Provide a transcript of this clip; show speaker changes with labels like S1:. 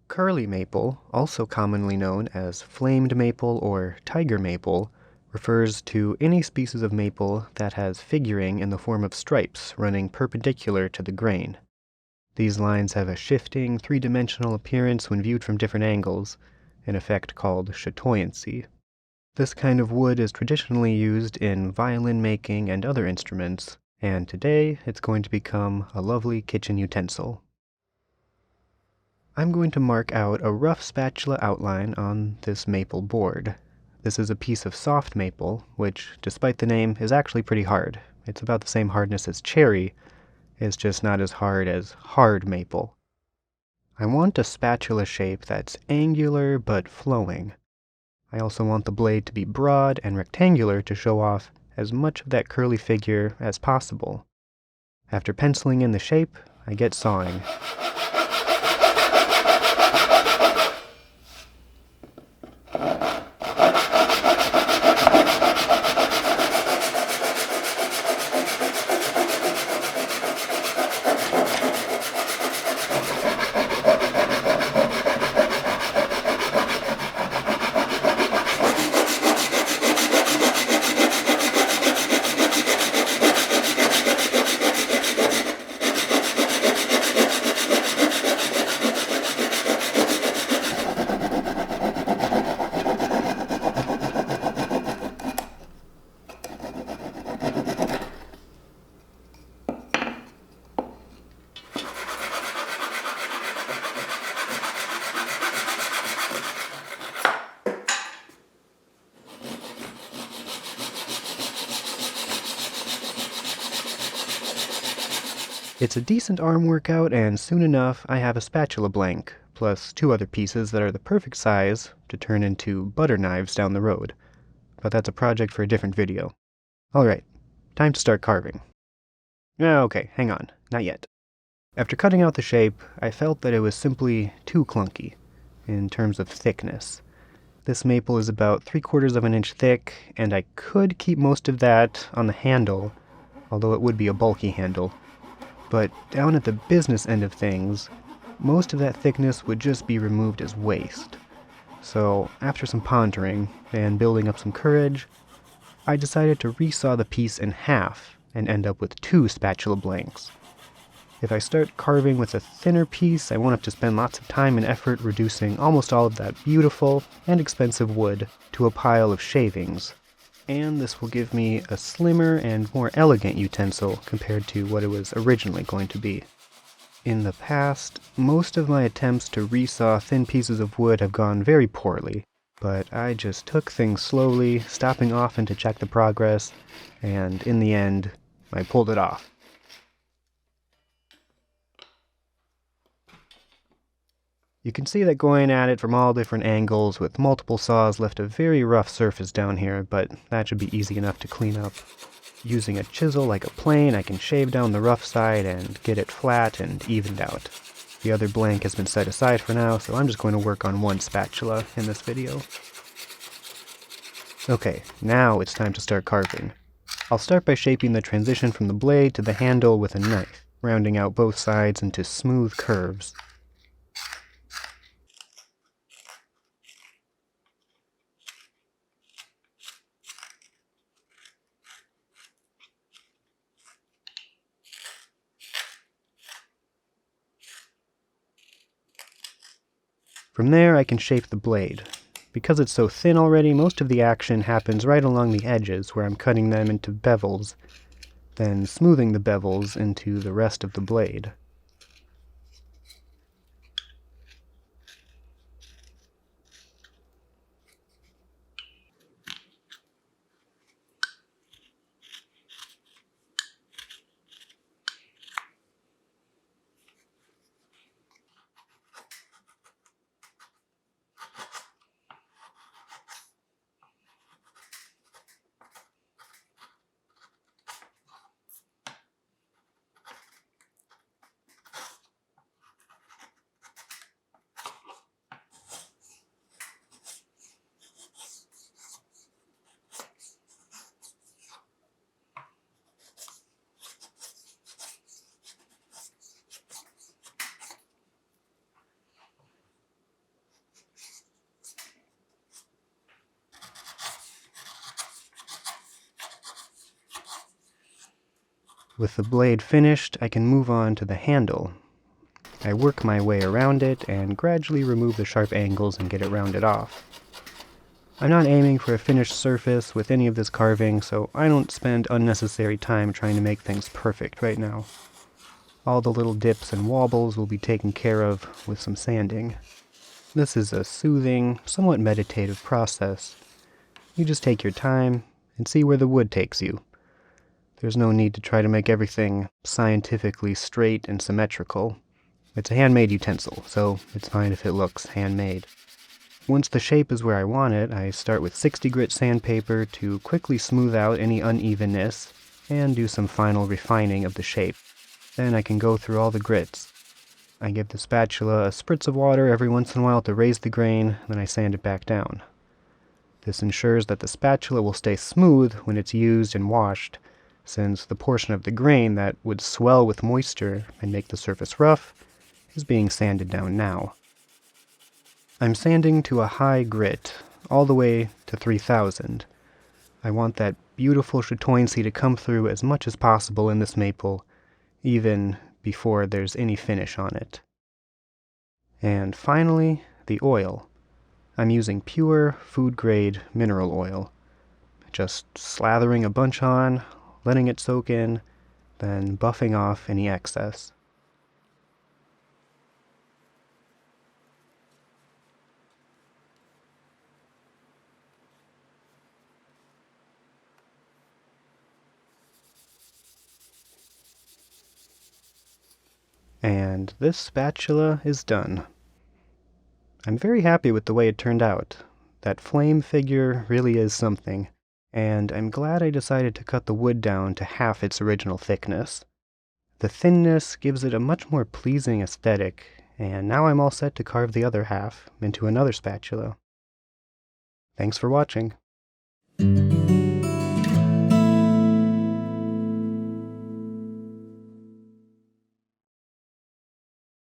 S1: Curly maple, also commonly known as flamed maple or tiger maple, refers to any species of maple that has figuring in the form of stripes running perpendicular to the grain. These lines have a shifting, three-dimensional appearance when viewed from different angles, an effect called chatoyancy. This kind of wood is traditionally used in violin making and other instruments, and today it's going to become a lovely kitchen utensil. I'm going to mark out a rough spatula outline on this maple board. This is a piece of soft maple, which, despite the name, is actually pretty hard. It's about the same hardness as cherry, it's just not as hard as hard maple. I want a spatula shape that's angular but flowing. I also want the blade to be broad and rectangular to show off as much of that curly figure as possible. After penciling in the shape, I get sawing. It's a decent arm workout, and soon enough I have a spatula blank, plus two other pieces that are the perfect size to turn into butter knives down the road. But that's a project for a different video. Alright, time to start carving. Okay, hang on, not yet. After cutting out the shape, I felt that it was simply too clunky, in terms of thickness. This maple is about 3/4 of an inch thick, and I could keep most of that on the handle, although it would be a bulky handle. But down at the business end of things, most of that thickness would just be removed as waste. So, after some pondering and building up some courage, I decided to resaw the piece in half and end up with 2 spatula blanks. If I start carving with a thinner piece, I won't have to spend lots of time and effort reducing almost all of that beautiful and expensive wood to a pile of shavings. And this will give me a slimmer and more elegant utensil compared to what it was originally going to be. In the past, most of my attempts to resaw thin pieces of wood have gone very poorly, but I just took things slowly, stopping often to check the progress, and in the end, I pulled it off. You can see that going at it from all different angles with multiple saws left a very rough surface down here, but that should be easy enough to clean up. Using a chisel like a plane, I can shave down the rough side and get it flat and evened out. The other blank has been set aside for now, so I'm just going to work on one spatula in this video. Okay, now it's time to start carving. I'll start by shaping the transition from the blade to the handle with a knife, rounding out both sides into smooth curves. From there, I can shape the blade. Because it's so thin already, most of the action happens right along the edges where I'm cutting them into bevels, then smoothing the bevels into the rest of the blade. With the blade finished, I can move on to the handle. I work my way around it and gradually remove the sharp angles and get it rounded off. I'm not aiming for a finished surface with any of this carving, so I don't spend unnecessary time trying to make things perfect right now. All the little dips and wobbles will be taken care of with some sanding. This is a soothing, somewhat meditative process. You just take your time and see where the wood takes you. There's no need to try to make everything scientifically straight and symmetrical. It's a handmade utensil, so it's fine if it looks handmade. Once the shape is where I want it, I start with 60 grit sandpaper to quickly smooth out any unevenness and do some final refining of the shape. Then I can go through all the grits. I give the spatula a spritz of water every once in a while to raise the grain, then I sand it back down. This ensures that the spatula will stay smooth when it's used and washed, since the portion of the grain that would swell with moisture and make the surface rough is being sanded down now. I'm sanding to a high grit, all the way to 3000. I want that beautiful chatoyancy to come through as much as possible in this maple, even before there's any finish on it. And finally, the oil. I'm using pure, food-grade mineral oil. Just slathering a bunch on, letting it soak in, then buffing off any excess. And this spatula is done. I'm very happy with the way it turned out. That flame figure really is something, and I'm glad I decided to cut the wood down to half its original thickness. The thinness gives it a much more pleasing aesthetic, and now I'm all set to carve the other half into another spatula. Thanks for watching.